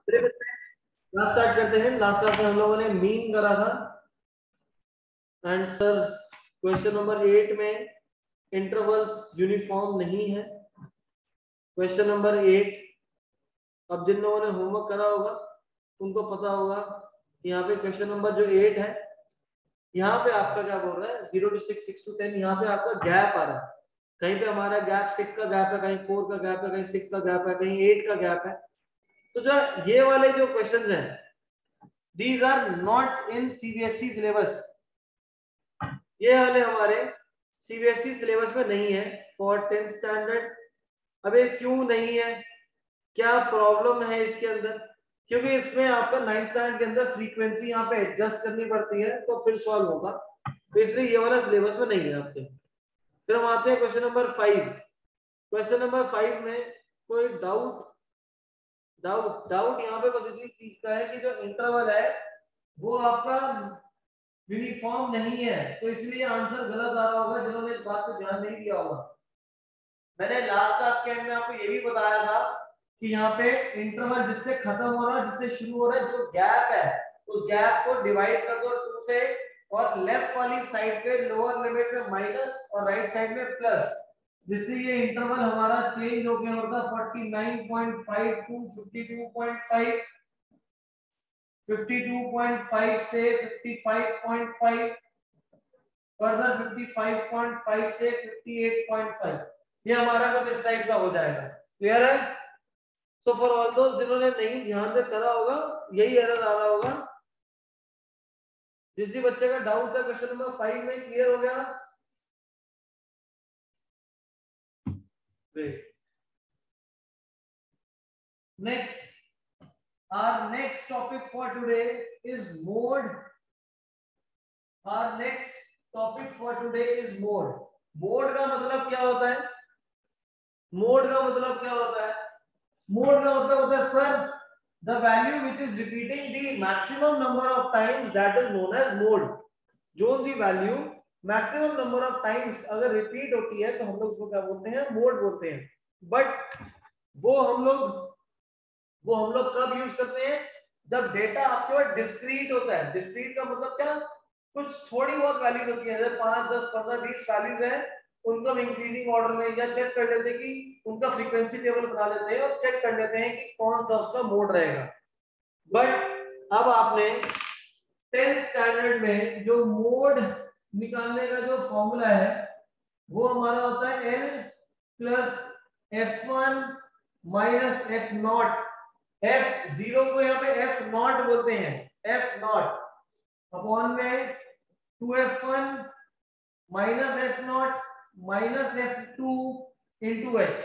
मेरे बच्चे class start करते हैं। लास्ट क्लास में हम लोगों ने मीन करा था एंड सर क्वेश्चन नंबर 8 में इंटरवल्स यूनिफॉर्म नहीं है। क्वेश्चन नंबर 8, अब जिन लोगों ने होमवर्क करा होगा उनको पता होगा कि यहाँ पे क्वेश्चन नंबर जो 8 है, यहाँ पे आपका क्या बोल रहा है 0 to 6, 6 to 10, यहाँ पे आपका गैप आ रहा है। कहीं पे हमारा गैप 6 का गैप है, कहीं 4 का गैप है, कहीं 6 का गैप है, कहीं 8 का गैप है। तो जो ये वाले जो क्वेश्चंस हैं, these are not in CBSE syllabus. ये वाले हमारे सीबीएसई सिलेबस में नहीं है फॉर 10th स्टैंडर्ड। अब ये क्यों नहीं है, क्या प्रॉब्लम है इसके अंदर? क्योंकि इसमें आपका 9th स्टैंडर्ड के अंदर फ्रीक्वेंसी यहाँ पे एडजस्ट करनी पड़ती है तो फिर सॉल्व होगा, तो इसलिए ये वाला सिलेबस में नहीं है आपके। फिर हम आते हैं क्वेश्चन नंबर 5। क्वेश्चन नंबर 5 में कोई डाउट डाउट यहाँ पे बस इसी चीज का है कि जो इंटरवल है वो आपका यूनिफॉर्म नहीं है, तो इसलिए आंसर गलत आ रहा होगा जिन्होंने इस बात पे ध्यान नहीं दिया होगा। मैंने लास्ट क्लास के एंड में आपको ये भी बताया था कि यहाँ पे इंटरवल जिससे खत्म हो रहा है जिससे शुरू हो रहा है, जो गैप है उस गैप को डिवाइड कर दो 2 से, और लेफ्ट वाली साइड पे लोअर लिमिट में माइनस और राइट साइड में प्लस, जिससे ये इंटरवल हमारा चेंज हो गया होगा 49.5 टू 52.5, 52.5 से 55.5, फर्दर 55.5 से 58.5। ये हमारा कुछ इस टाइप का हो जाएगा। क्लियर है? तो फॉर ऑल दोस्त जिन्होंने नहीं ध्यान से करा होगा यही एरर आ रहा होगा। जिस भी बच्चे का डाउट था क्वेश्चन नंबर 5 में क्लियर हो गया? Next, our next topic for today is mode. Our next topic for today is mode. Mode का मतलब क्या होता है? Mode का मतलब क्या होता है? Mode का मतलब होता है sir the value which is repeating the maximum number of times, that is known as mode. जो सी value maximum number of times अगर रिपीट होती है तो हम लोग उसको क्या बोलते हैं? मोड बोलते हैं। बट वो हम लोग कब यूज करते हैं? जब डेटा आपके पास डिस्क्रीट होता है। डिस्क्रीट का मतलब क्या? कुछ थोड़ी बहुत वैल्यूज होती है, जैसे 5, 10, 15, 20 वैल्यूज हैं, उनको हम इंक्रीजिंग ऑर्डर में या चेक कर लेते हैं कि उनका फ्रीक्वेंसी टेबल बना लेते हैं और चेक कर लेते हैं कि कौन सा उसका मोड रहेगा। बट अब आपने 10th स्टैंडर्ड में जो मोड निकालने का जो फॉर्मूला है वो हमारा होता है L plus F1 minus F not. F0 को यहाँ पे F नॉट बोलते हैं, F नॉट अपॉन में 2F1 minus F not minus F2 into H.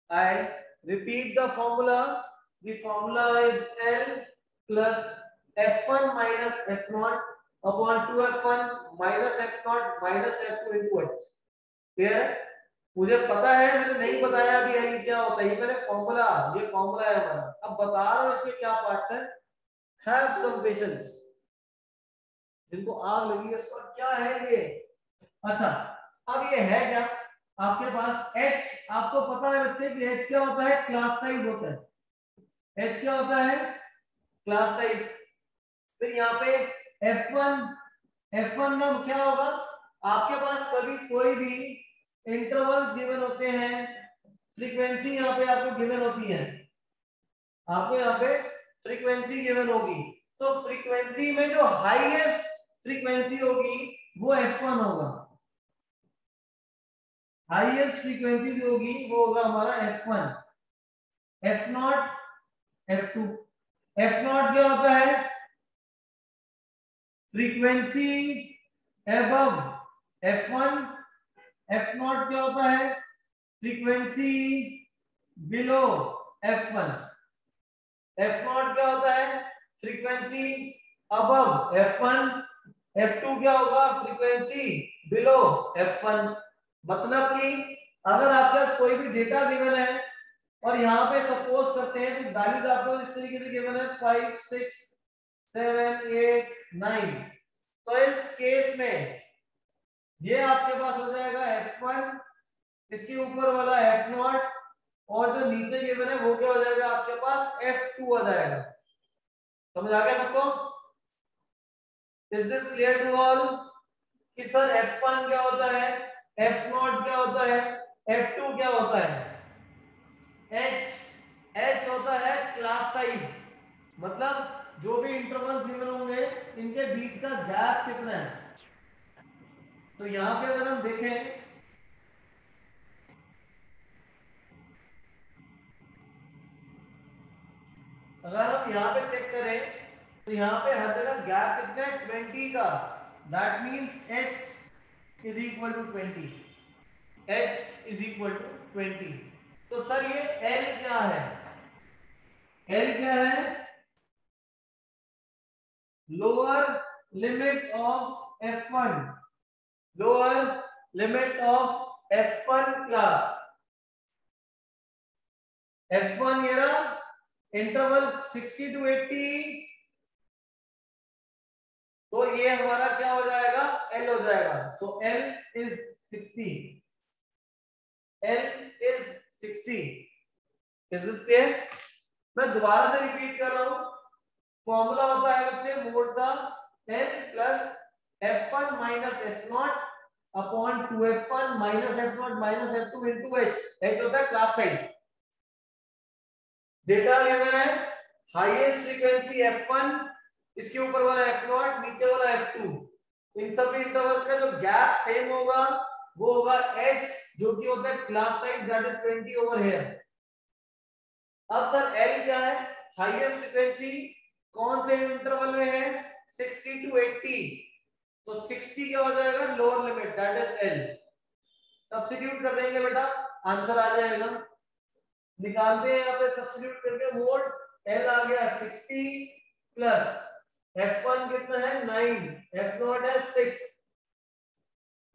I repeat the formula. The formula is L plus F1 minus F0 upon 2F1 minus F0 minus F2 into H. Clear है? मुझे पता है, मैंने नहीं बताया अभी ये क्या होता है, ये मैंने फॉर्मूला, ये फॉर्मूला है हमारा। अब बता रहा हूँ इसके क्या पार्ट्स हैं। Have some patience. जिनको आग लगी है सर क्या है ये? अच्छा, अब ये है क्या आपके पास? H आपको पता है बच्चे कि H क्या होता है? क्लास साइज होता है। H क्या होता है? Class size. फिर यहाँ पे F1 का क्या होगा? आपके पास कभी कोई भी इंटरवल गिवन होते हैं, फ्रीक्वेंसी यहाँ पे आपको गिवन होती है, आपको यहाँ पे फ्रीक्वेंसी गिवन होगी, तो फ्रीक्वेंसी में जो हाईएस्ट फ्रीक्वेंसी होगी वो F1 होगा। हाईएस्ट फ्रीक्वेंसी जो होगी वो होगा हमारा F1, F0, F2। F0 क्या होता है? Frequency above F1। F0 क्या होता है? Frequency below F1। F0 क्या होता है? Frequency above F1। F2 क्या होगा? Frequency below F1। मतलब कि अगर आपके पास कोई भी डेटा गिवन है और यहाँ पे सपोज करते हैं कि वैल्यूज आपको इस तरीके से गिवन है 5, 6, 7, 8, 9, तो इस केस में ये आपके पास हो जाएगा F1, इसके ऊपर वाला F0 और जो नीचे गिवन है वो क्या हो जाएगा आपके पास F2 आ जाएगा। समझ आ गया सबको? Is this clear to all कि सर F1 क्या होता है, F0 क्या होता है, F2 क्या होता है? H होता है क्लास साइज, मतलब जो भी इंटरवल गिवन होंगे इनके बीच का गैप कितना है। तो यहाँ पे अगर हम देखें, अगर हम यहाँ पे चेक करें तो यहाँ पे हर जगह गैप कितना है 20 का। That means h is equal to 20, h is equal to 20। तो सर ये l क्या है, l क्या है, lower limit of f1, lower limit of f1 class. f1 ये रहा इंटरवल 60 टू 80, तो ये हमारा क्या हो जाएगा, L हो जाएगा। सो L is 60, L is 60। Is this clear? मैं दोबारा से रिपीट कर रहा हूं, फॉर्मूला होता है बच्चे मोड का L plus F1 minus F0 upon 2F1 minus F0 minus F2 into H। H होता है क्लास साइज। डेटा गिवन है हाईएस्ट फ्रीक्वेंसी F1, इसके ऊपर वाला F0, नीचे वाला F2। इन सभी इंटरवल्स का जो गैप सेम होगा वो होगा H, जो कि होता है class size that is 20 over here. अब सर L क्या है, हाईएस्ट फ्रीक्वेंसी कौन से इंटरवल में है, 60 टू 80, तो 60 क्या हो जाएगा lower limit that is L। Substitute कर देंगे बेटा, आंसर आ जाएगा। निकालते हैं यहाँ पे सब्स्टिट्यूट करके, मोड L आ गया 60 प्लस F1 कितना है 9, F0 है 6,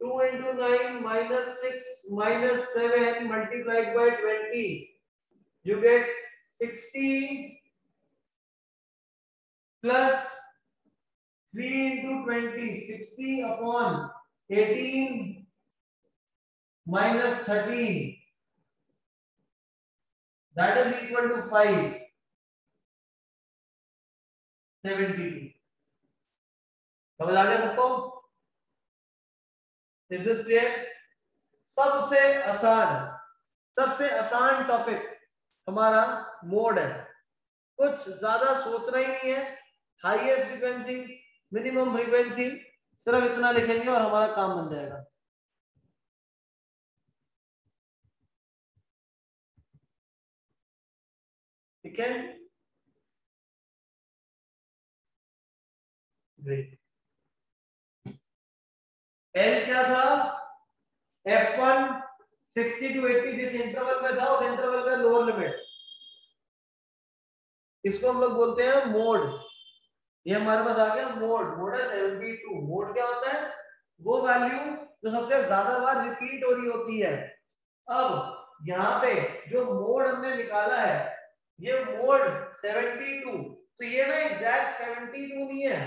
2 into 9 minus 6 minus 7 multiplied by 20, you get 60 plus 3 into 20, 60 upon 18 minus 13, that is equal to 5, 72। समझ आ गया सबको? Is this clear? सबसे आसान टॉपिक हमारा मोड है, कुछ ज्यादा सोचना ही नहीं है। हाईएस्ट फ्रीक्वेंसी, मिनिमम फ्रीक्वेंसी, सिर्फ इतना लिखेंगे और हमारा काम बन जाएगा। ठीक है, ग्रेट। एल क्या था, F1 60 टू 80 जिस इंटरवल में था उस इंटरवल का लोअर लिमिट, इसको हम लोग बोलते हैं मोड। ये हमारे पास आ गया मोड, मोड है 72। मोड क्या होता है, वो वैल्यू जो सबसे ज्यादा बार रिपीट हो रही होती है। अब यहाँ पे जो मोड हमने निकाला है ये मोड 72, तो ये ना एग्जैक्ट 72 नहीं है,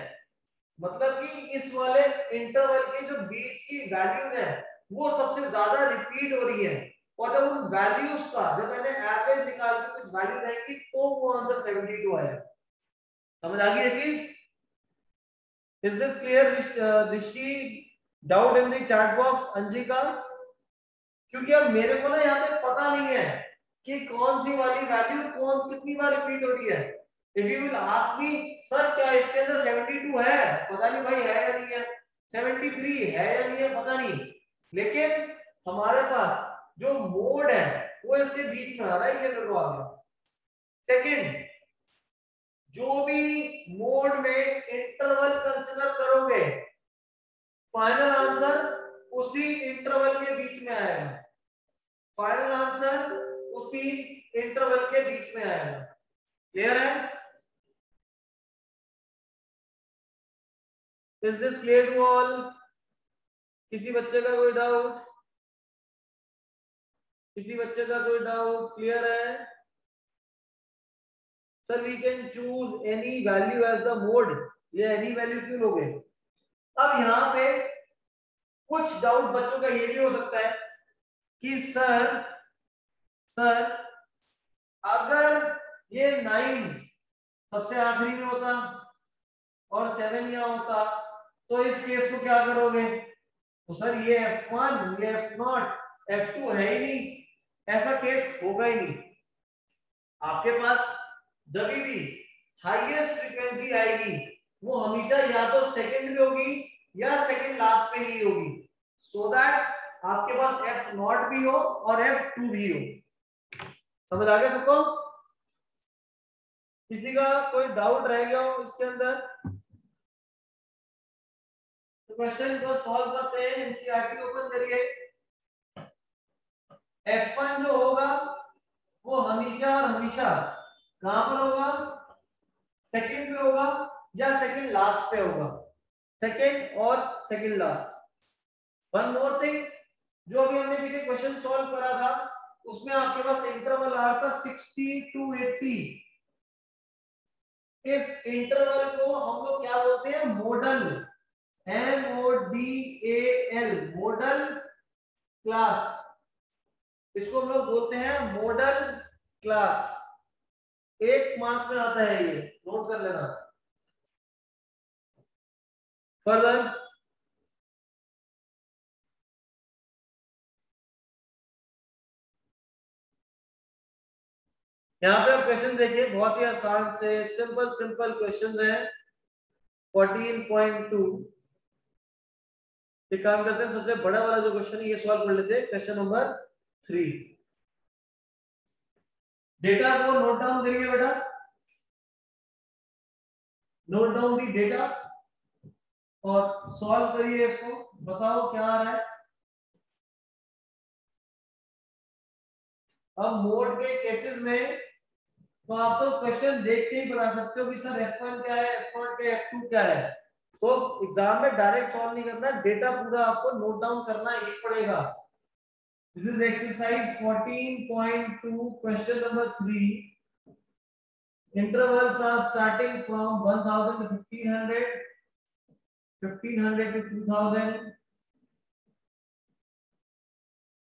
मतलब कि इस वाले इंटरवल के जो बीच की वैल्यूज है वो सबसे ज्यादा रिपीट हो रही है, और जब उन वैल्यूज का जब मैंने एवरेज निकाल के कुछ वैल्यू आएंगी तो वो आंसर 72 आएगा। समझ आ गई ये चीज? Is this clear Rishi? Doubt in the chat box Anjika? क्योंकि अब मेरे को ना यहाँ पे पता नहीं है कि कौन सी वाली वैल्यू कौन कितनी बार रिपीट हो रही है। If you will ask me sir क्या इसके अंदर 72 है, पता नहीं भाई है या नहीं है, 73 है या नहीं है पता नहीं, लेकिन हमारे पास जो मोड है वो इसके बीच में आ रहा है, ये मेरे को आ गया। सेकंड, जो भी मोड में इंटरवल कंसीडर करोगे फाइनल आंसर उसी इंटरवल के बीच में आएगा, फाइनल आंसर उसी इंटरवल के बीच में आएगा। क्लियर है? Is this clear to all? किसी बच्चे का कोई डाउट? किसी बच्चे का कोई डाउट? क्लियर है? Sir we can choose any value as the mode, ये एनी वैल्यू क्यों लोगे? अब यहाँ पे कुछ डाउट बच्चों का ये भी हो सकता है कि सर अगर ये 9 सबसे आखिरी में होता और 7 यहाँ होता तो इस केस को क्या करोगे? तो सर ये F1 ये F0 F2 है ही नहीं, ऐसा केस होगा ही नहीं। आपके पास जब भी हाईएस्ट फ्रीक्वेंसी आएगी वो हमेशा या तो सेकंड में होगी या सेकंड लास्ट पे ही होगी, सो दैट आपके पास F0 भी हो और F2 भी हो। समझ आ गया सबको? किसी का कोई डाउट रह गया हो इसके अंदर तो क्वेश्चन को सॉल्व करते हैं। एनसीईआरटी ओपन करिए। F1 जो होगा वो हमेशा और हमेशा कहां पर होगा? सेकंड पे होगा या सेकंड लास्ट पे होगा? सेकंड और second last. One more thing, जो अभी हमने पीछे क्वेश्चन सॉल्व करा था उसमें आपके पास इंटरवल आ रहा था 60 टू 80। इस इंटरवल को हम लोग क्या बोलते हैं? Model, MODAL, model class. इसको हम लोग बोलते हैं मॉडल क्लास। 1 मार्क में आता है, ये नोट कर लेना। फर्दर यहाँ पे आप क्वेश्चन देखिए, बहुत ही आसान से सिंपल सिंपल क्वेश्चंस हैं। 14.2 एक काम करते हैं, सबसे बड़ा वाला जो क्वेश्चन है ये सॉल्व कर लेते हैं। Question number 3। डेटा को नोट डाउन करिए बेटा, नोट डाउन दी डेटा और सॉल्व करिए इसको। बताओ क्या आ रहा है। अब मोड के केसेस में तो आप तो क्वेश्चन देख के ही बता सकते हो कि सर F1 क्या है, F0 क्या है, F2 क्या है। तो एग्जाम में डायरेक्ट सॉल्व नहीं करना, डेटा पूरा आपको नोट डाउन करना ही पड़ेगा। This is exercise 14.2 question number 3। intervals are starting from 1000 to 1500, 1500 to 2000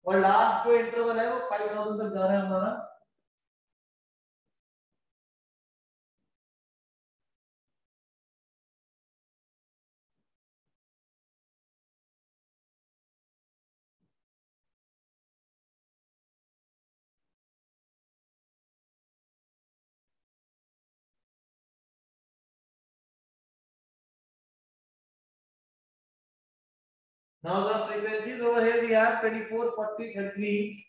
और लास्ट जो इंटरवल है वो 5000 तक जा रहा है हमारा। Now the frequencies over here we have 24, 40, 33,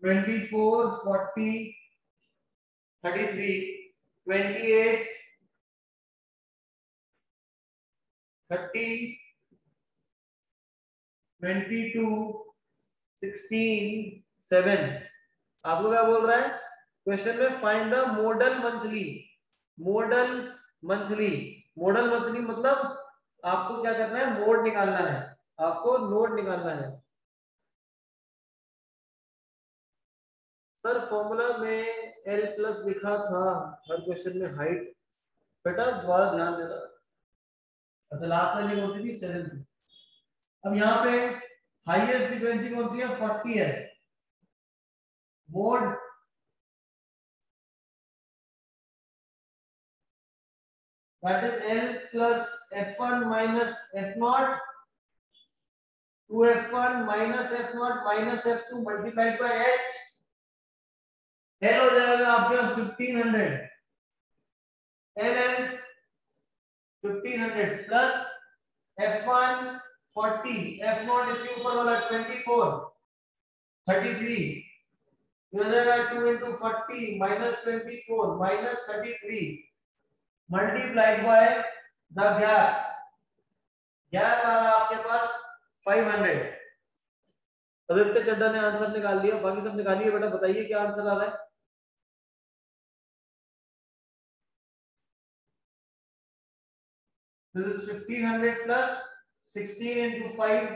24, 40, 33, 28, 30, 22, 16, 7। आपको क्या बोल रहा है क्वेश्चन में? Find the model monthly. Model monthly, model monthly मतलब आपको क्या करना है? मोड निकालना है, आपको नोड निकालना है। सर फॉर्मूला में L प्लस लिखा था हर क्वेश्चन में हाइट। बेटा दोबारा ध्यान देना। अच्छा लास्ट वाली होती थी 7 थी। अब यहाँ पे हाईएस्ट फ्रीक्वेंसी कौन सी है? 40 है। Mode that is L plus F1 minus F0 2F1 minus F0 minus F2 multiplied by H। L हो जाएगा आपके पास 1500। L is 1500 plus F1 40, F0 इसके ऊपर वाला 24, 33 हो जाएगा 2 into 40 minus 24 minus 33 multiplied by the gap। Gap आ रहा आपके पास 500। आदित्य चड्डा ने आंसर निकाल लिया, बाकी सब निकालिए बेटा। बताइए क्या आंसर आ रहा है। This is 1500 plus 16 into 5,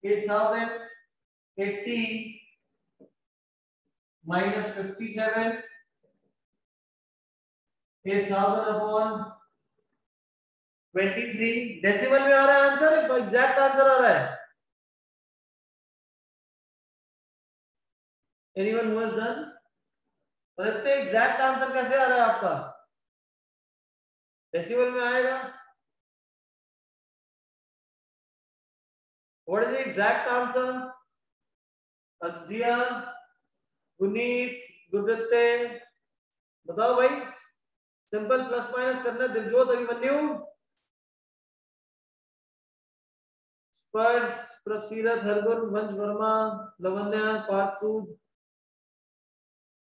8000, 80 minus 57, 8000 upon 23। Decimal में आ रहा है आंसर, एग्जैक्ट आंसर आ रहा है। Anyone who has done? और इतने एग्जैक्ट आंसर कैसे आ रहा है आपका? डेसिमल में आएगा? What is the exact answer? Adiya, Guneet, Gurudatta, बताओ भाई। सिंपल प्लस माइनस करना। दिलजोत, अभिमन्यु, स्पर्श, प्रसीरत, हरगुन, वंश वर्मा, लवन्या, पार्थसूद,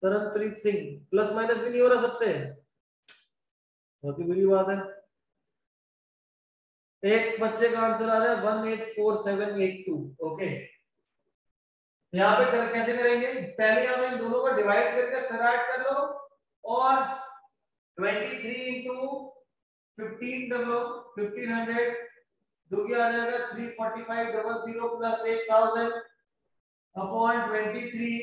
तरनप्रीत सिंह। प्लस माइनस भी नहीं हो रहा सबसे, बहुत ही बुरी बात है। एक बच्चे का आंसर आ रहा है 184782। ओके, यहाँ पे कैसे करेंगे? पहले आप इन दोनों को डिवाइड करके फिर ऐड कर लो, और 23 इंटू 15 कर लो, 1500, जो कि आ जाएगा 34500 प्लस 8000 अपॉन 23,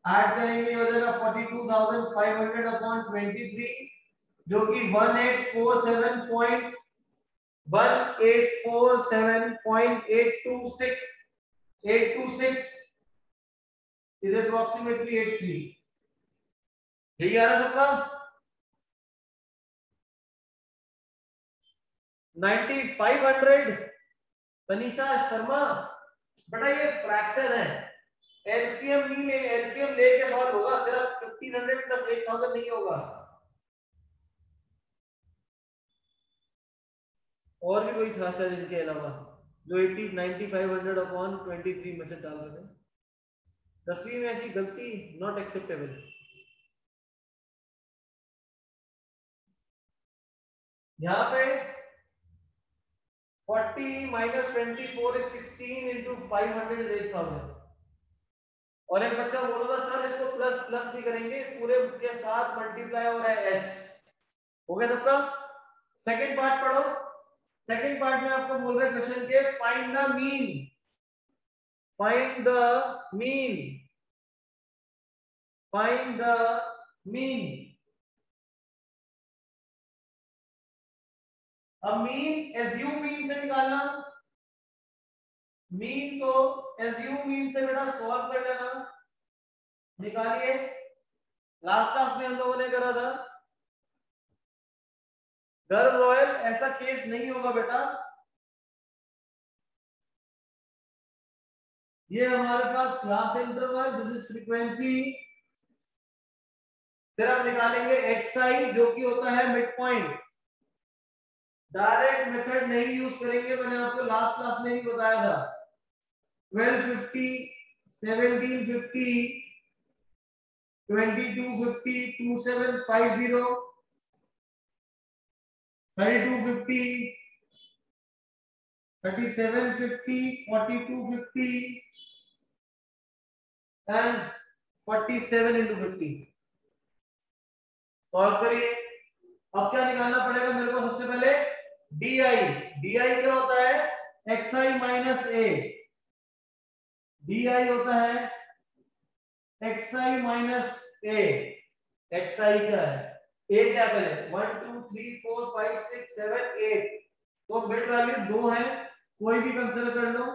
ऐड करेंगे हो जाएगा 42500 अपॉन 23, जो कि 1847.826 is approximately 83। यही आ रहा सबका? 9500। तनिषा शर्मा, बेटा ये फ्रैक्शन है, एलसीएम नहीं ले, एलसीएम लेके सॉल्व होगा, सिर्फ 1500 प्लस 8000 नहीं होगा। और भी कोई था शायद इनके अलावा जो 9500 अपॉन 23 में से डाल रहे थे। 10वीं में ऐसी गलती नॉट एक्सेप्टेबल। यहाँ पे 40 माइनस 24 इज 16 इंटू 500 इज 8000। और एक बच्चा बोल रहा था सर इसको प्लस प्लस नहीं करेंगे, इस पूरे के साथ मल्टीप्लाई हो रहा है एच। हो गया सबका? सेकंड पार्ट पढ़ो। सेकंड पार्ट में आपको बोल रहे क्वेश्चन के find the mean, find the mean, find the mean. अब मीन एज्यूम मीन से निकालना, मीन को एज्यूम मीन से बेटा सॉल्व कर लेना, निकालिए। लास्ट क्लास में हम लोगों ने करा था। गर्व रॉयल ऐसा केस नहीं होगा बेटा, ये हमारे पास class interval, this is frequency, फिर हम निकालेंगे xi जो कि होता है मिड पॉइंट। डायरेक्ट मेथड नहीं यूज करेंगे, मैंने आपको लास्ट क्लास में ही बताया था। 1250, 1750, 2250, 2750, 3250, 3750, 4250 and 47 into 50। सॉल्व करिए। अब क्या निकालना पड़ेगा मेरे को? सबसे पहले DI, DI क्या होता है? XI minus A। DI होता है XI माइनस A। XI क्या है? A क्या पहले? 1 2 3 4 5 6 7 8, तो मिड वैल्यू 2 है, कोई भी कंसीडर कर लो।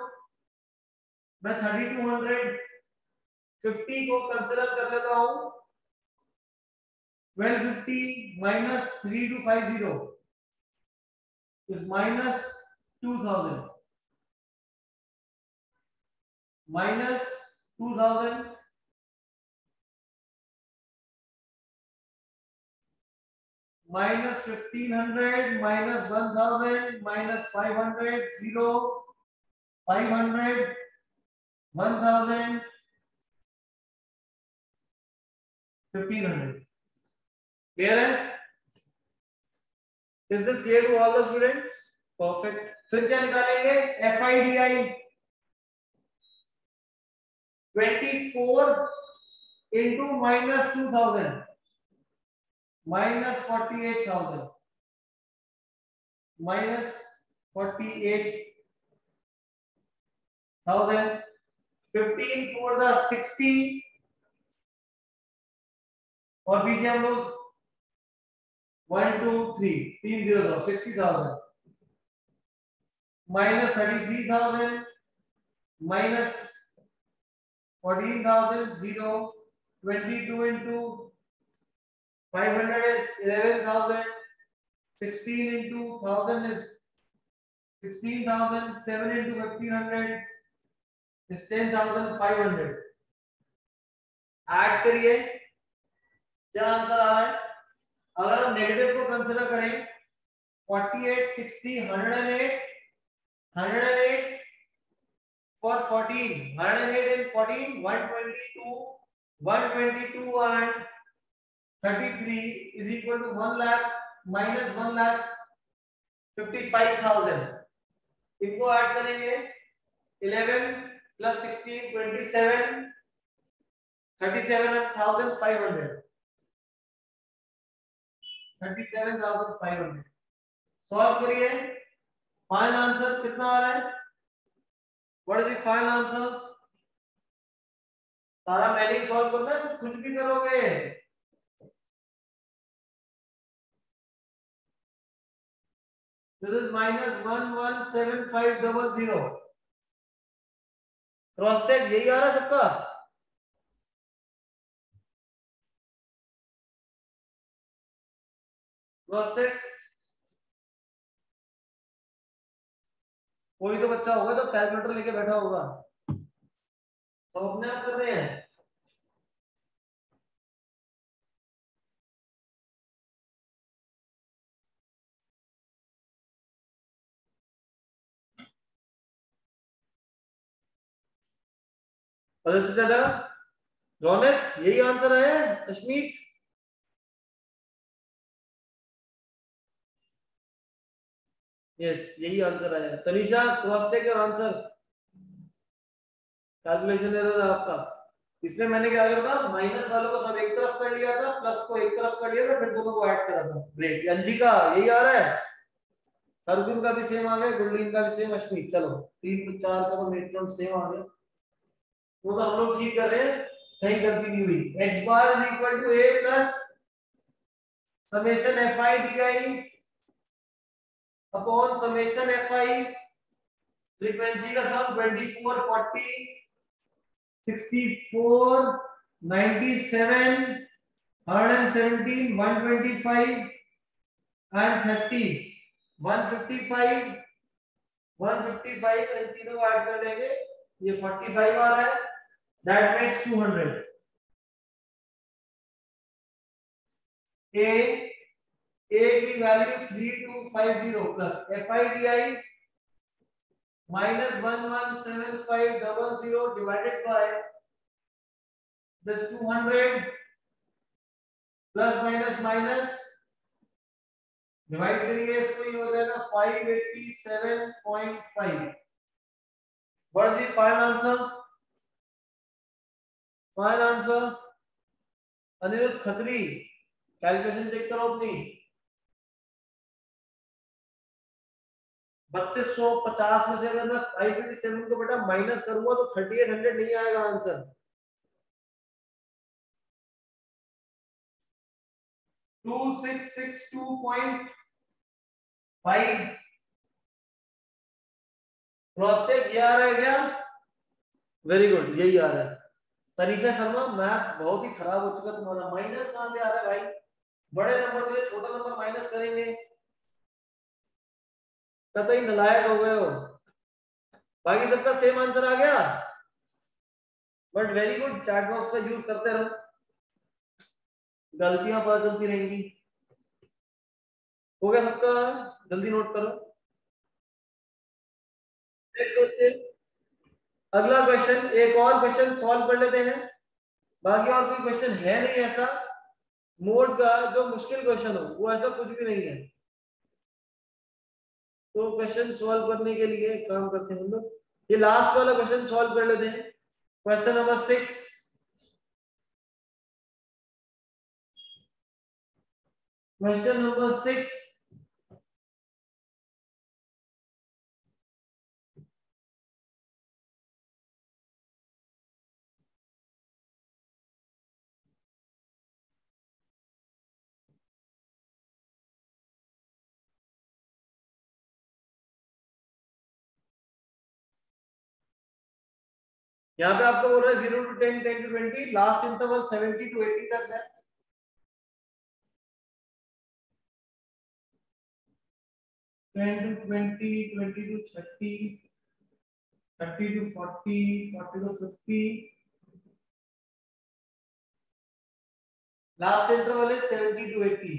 मैं 3250 को कंसीडर कर लेता हूं। 1250 minus 3250 is minus 2000, minus 2000, minus 1500, minus 1000, minus 500, 0, 500, 1000, 1500। Clear है? Is this clear to all the students? Perfect. फिर क्या निकालेंगे? FIDI 24 into minus 2000, minus 48,000, minus 48,000, 15 for the 60, और पीछे हम लोग 1 2 3 3 0 60,000, minus 33,000, minus 14,000 0, 22 into 500 is 11,000, 16 into 1000 is 16,000, 7 into 1500 is 10,500. Add करिए, क्या आंसर आ रहा है? अगर हम नेगेटिव को कंसीडर करें 48, 60, 108, 108 for 14, 108 and 14, 122, 122 and 33 is equal to 1 lakh minus 1 lakh 55,000. इनको ऐड करेंगे 11 plus 16 27 37,500 37,500 सॉल्व करिए फाइनल आंसर कितना आ रहा है what is the final answer सारा मैंने ही सॉल्व करना है तो कुछ भी करोगे दिस इज -117500 क्रॉस टैग यही आ रहा है सबका क्रॉस टैग कोई तो बच्चा होगा तो कैलकुलेटर लेके बैठा होगा सब अपने आप कर रहे हैं आदित्य चाचा रौनक यही आंसर है अश्मीत यस यही आंसर आया Tanisha cross check your answer calculation error है आपका इसलिए मैंने क्या करा था माइनस वालों को सब एक तरफ कर लिया था प्लस को एक तरफ कर लिया था फिर दोनों को ऐड करा था ग्रेट अंजिका यही आ रहा है अर्जुन का भी सेम आ गया गुरलीन का भी सेम अश्मीत चलो 3 4 का तो मैक्सिमम सेम आ गया वो तो हम लोग ठीक कर रहे हैं कहीं गलती नहीं हुई h bar is equal to a plus summation fi di upon summation fi frequency का सम 24 40 64 97 117 125 and 30 155 155 इन तीनों को ऐड कर लेंगे ये 45 आ रहा है दैट मेक्स 200 a की value 3250 plus FIDI minus 117500 divided by this 200 plus minus minus divide करिए इसको ये हो जाएगा 587.5 what is the final answer Anirudh Khatri calculation check करो अपनी 3250 में से अगर मैं 587 को बेटा माइनस करूंगा तो 3800 नहीं आएगा आंसर 2662.5 क्रॉस चेक ये आ रहा है क्या वेरी गुड यही आ रहा है तनीषा शर्मा मैथ्स बहुत ही खराब हो चुका तुम्हारा माइनस कहां से आ रहा है भाई बड़े नंबर के लिए छोटा नंबर माइनस करेंगे कतई नालायक हो गए हो बाकी सबका सेम आंसर आ गया but very good chat box का यूज करते रहो गलतियां पता चलती रहेंगी हो गया सबका जल्दी नोट करो नेक्स्ट क्वेश्चन अगला क्वेश्चन एक और क्वेश्चन सॉल्व कर लेते हैं बाकी और कोई क्वेश्चन है नहीं ऐसा मोड का जो मुश्किल क्वेश्चन हो वो ऐसा कुछ भी नहीं है तो क्वेश्चन सॉल्व करने के लिए काम करते हैं हम लोग ये लास्ट वाला क्वेश्चन सॉल्व कर लेते हैं क्वेश्चन नंबर 6 क्वेश्चन नंबर 6 यहाँ पे आपको बोल रहा है 0 to 10, 10 to 20, last interval 70 to 80 तक है। Ten to 20, 20 to 30, 30 to 40, 40 to 50, last interval है 70 to 80।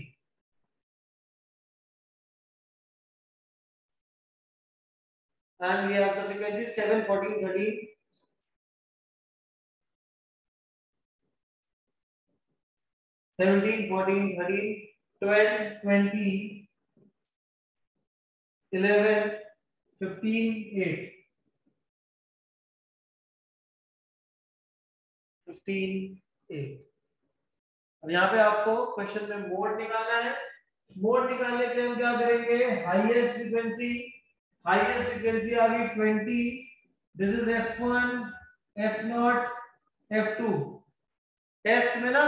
and we have the frequency 7, 14, 13, 17, 14, 13, 12, 20, 11, 15, 8, 15, 8। अब यहाँ पे आपको क्वेश्चन में मोड निकालना है। मोड निकालने के लिए हम क्या करेंगे, हाईएस्ट फ्रीक्वेंसी आ गई 20, this is F1, F0, F2। Test में ना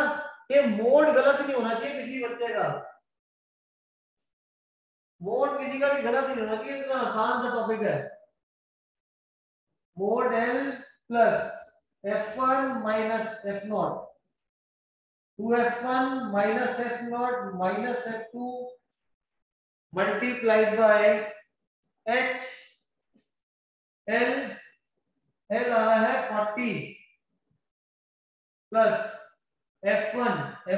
ये मोड गलत नहीं होना चाहिए किसी बच्चे का, मोड किसी का भी गलत नहीं होना चाहिए, इतना आसान सा टॉपिक है। Mode L plus F1 minus F0, 2F1 minus F0 minus F2 multiplied by H L, L आ रहा है 40 प्लस F1 है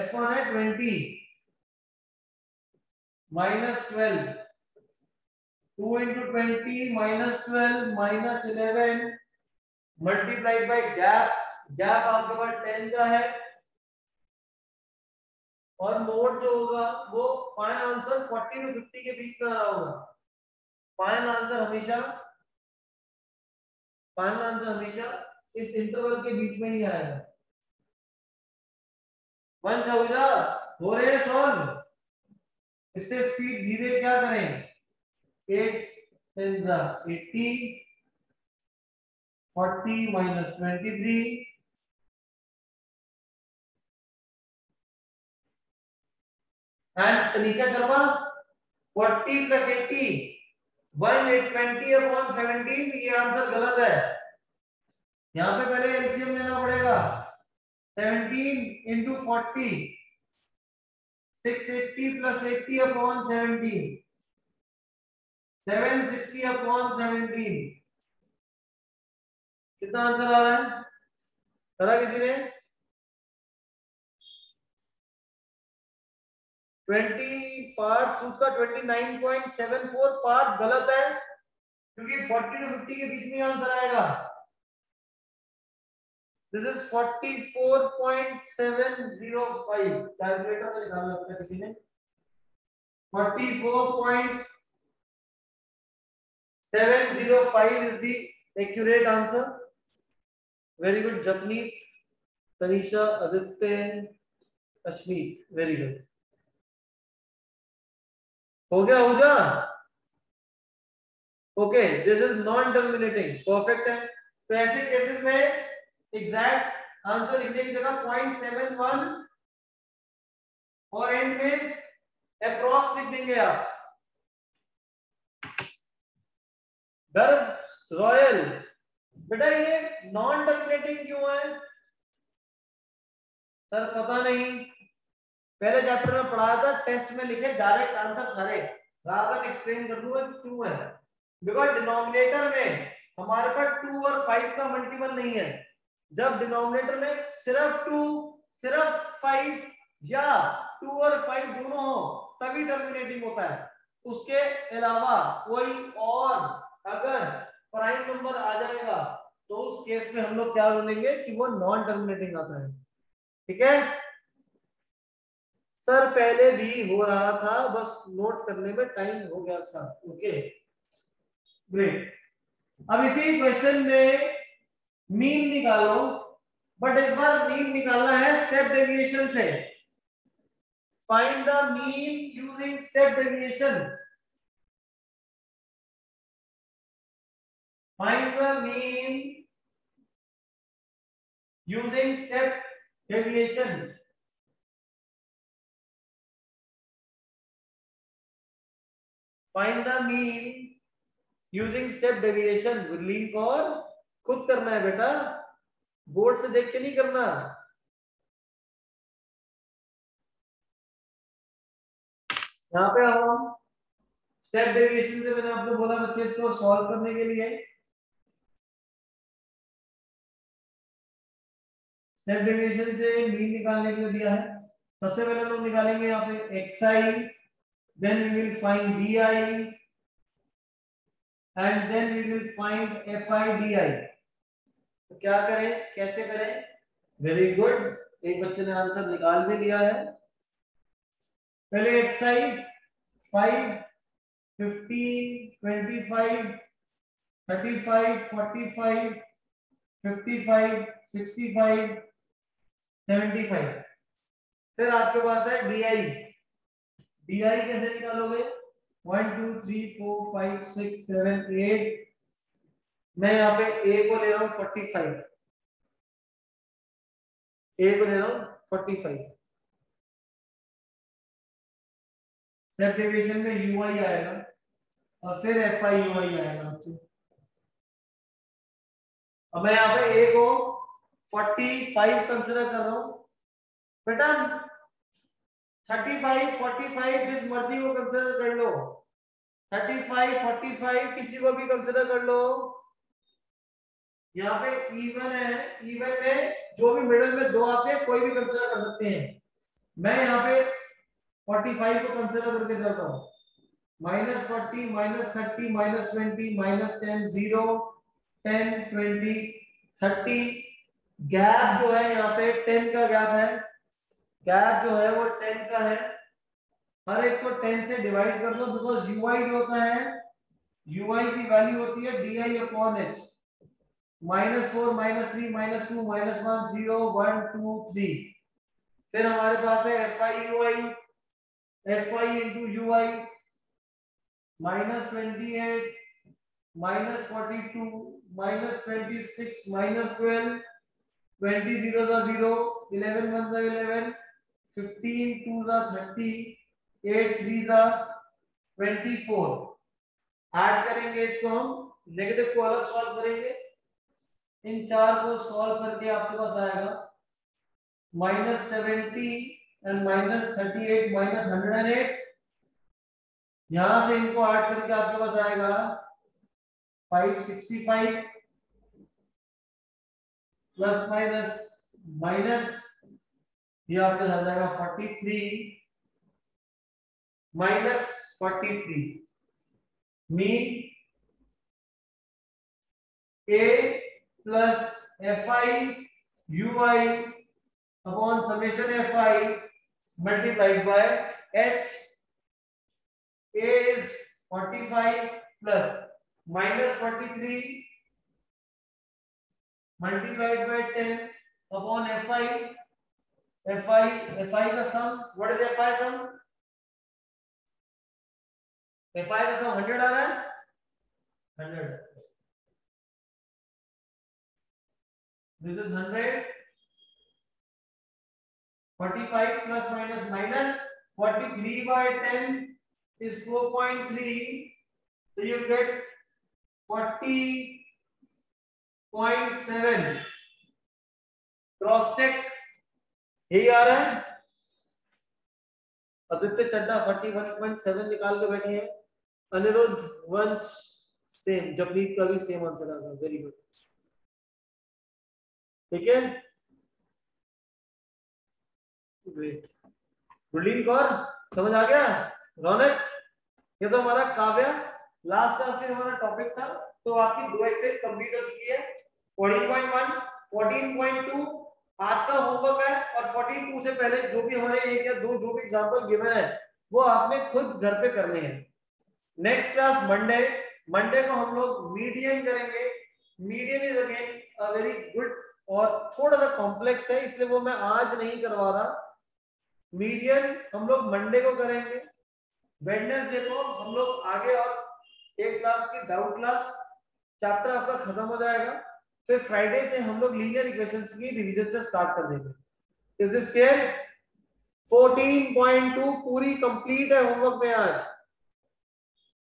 20 minus 12, 2 into 20 minus 12 minus 11 multiplied by gap, gap आपके पास 10 का है, और मोड जो होगा वो फाइनल आंसर 40 to 50 के बीच में आ रहा होगा। फाइनल आंसर हमेशा इस इंटरवल के बीच में ही आएगा। वन चौजा हो रहे हैं सॉल्व, इससे स्पीड धीरे क्या करें, 8 10 80, 40 minus 23, and Tanisha Sharma 40 plus 80 120 upon 17, ये आंसर गलत है। यहाँ पे पहले एलसीएम लेना पड़ेगा, 17 into 40, 680 plus 80 upon 17, 760 upon 17। कितना आंसर आ रहा है, करा किसी ने? 20 पार्ट उसका 29.74 पार्ट गलत है, क्योंकि 40 to 50 के बीच में आंसर आएगा। दिस इज 44.705, कैलकुलेटर से निकालना लगता है किसी ने। 44.705 is the accurate answer. Very good, Japneet, Tanisha, Aditya, Ashmeet, very good. हो गया okay, this is non terminating, perfect है। तो ऐसे केसेस में एग्जैक्ट आंसर लिखने की जगह 0.71 और एंड में अप्रॉक्स लिख देंगे आप। गर्व रॉयल, बेटा ये नॉन टर्मिनेटिंग क्यों है? सर पता नहीं, पहले चैप्टर में पढ़ाया था, टेस्ट में लिखे डायरेक्ट आंसर सारे, रादर एक्सप्लेन कर दूंगा क्यों है। बिकॉज डिनोमिनेटर में हमारे पास 2 और 5 का मल्टीपल नहीं है। जब डिनोमिनेटर में सिर्फ 2, सिर्फ 5 या 2 और 5 दोनों हो तभी टर्मिनेटिंग होता है। उसके अलावा कोई और अगर प्राइम नंबर आ जाएगा तो उस केस में हम लोग क्या बोलेंगे कि वो नॉन टर्मिनेटिंग आता है। ठीक है सर, पहले भी हो रहा था, बस नोट करने में टाइम हो गया था। Okay great. अब इसी क्वेश्चन में मीन निकालो, बट इस बार मीन निकालना है स्टेप डेविएशन से। Find the mean using step deviation. Find the mean using step deviation. Find the mean using step deviation. Gurleen Kaur, खुद करना है बेटा, बोर्ड से देख के नहीं करना। यहाँ पे आओ, स्टेप डेविएशन से मैंने आपको बोला बच्चे इसको सॉल्व करने के लिए, स्टेप डेविएशन से मीन निकालने के लिए दिया है। सबसे पहले हम लोग निकालेंगे यहाँ पे xi, then we will find di and then we will find fi di। तो क्या करें, कैसे करें? वेरी गुड, एक बच्चे ने आंसर निकाल भी दिया है। पहले xi 5, 15, 25, 35, 45, 55, 65, 75। फिर आपके पास है DI। DI कैसे निकालोगे? 1 2 3 4 5 6 7 8। मैं यहाँ पे A को ले रहा हूँ 45, A को ले रहा हूँ 45। स्टेप डेविएशन में UI आएगा और फिर FI UI आएगा। अब मैं यहाँ पे A को 45 कंसिडर कर रहा हूँ बेटा। 35, 45 जिस मर्जी को कंसिडर कर लो, 35, 45 किसी को भी कंसिडर कर लो। यहाँ पे इवन है, इवन में जो भी मिडिल में दो आते हैं कोई भी कंसिडर कर सकते हैं। मैं यहाँ पे 45 को कंसिडर करके चलता हूँ। -40, -30, -20, -10, 0, 10, 20, 30। गैप जो है यहाँ पे 10 का गैप है, गैप जो है वो 10 का है। हर एक को 10 से डिवाइड कर दो, बिकॉज ui जो होता है, ui की वैल्यू होती है di अपॉन h। -4, -3, -2, -1, 0, 1, 2, 3। फिर हमारे पास है fi ui, fi into ui, -28, -42, -26, -12, 20 0 का 0, 11 1 का 11, 15 2 का 30, 8 3 का 24। ऐड करेंगे इसको हम, नेगेटिव को अलग सॉल्व करेंगे। इन चार को सॉल्व करके आपके पास आएगा -70 एंड -38 -108। यहां से इनको ऐड करके आपके पास आएगा 565 प्लस माइनस माइनस, ये आपके साथ आएगा 43 -43। Mean A plus fi ui upon summation fi multiplied by h। A is 45 plus -43 multiplied by 10 upon fi। fi का सम, what is fi some? fi का सम 100 आ रहा है, 100। This is 100, 45 plus minus minus 43 by 10 is 4.3, so you get 40.7। Cross check यही आ रहा है। आदित्य चड्डा 41.7 निकाल के बैठे हैं। अनिरुद्ध वंश सेम, जपनीत का भी सेम आंसर आ गया, वेरी गुड। ठीक है, ग्रेट। गुरलीन कौर समझ आ गया? रौनक, ये तो हमारा काव्य लास्ट क्लास में हमारा टॉपिक था। तो आपकी दो एक्सरसाइज कंप्लीट हो चुकी है, 14.1, 14.2 आज का होमवर्क है, और 14.2 से पहले जो भी हमारे एक या दो जो भी एग्जांपल गिवन है वो आपने खुद घर पे करने हैं। नेक्स्ट क्लास मंडे को हम लोग मीडियन करेंगे। Median is again a very good और थोड़ा सा कॉम्प्लेक्स है, इसलिए वो मैं आज नहीं करवा रहा। मीडियन हम लोग मंडे को करेंगे। वेडनेसडे को हम लोग आगे और एक क्लास की डाउट क्लास, चैप्टर आपका खत्म हो जाएगा। फिर फ्राइडे से हम लोग लीनियर इक्वेशंस की रिवीजन से स्टार्ट कर देंगे। Is this clear? 14.2 पूरी कंप्लीट है होमवर्क में आज।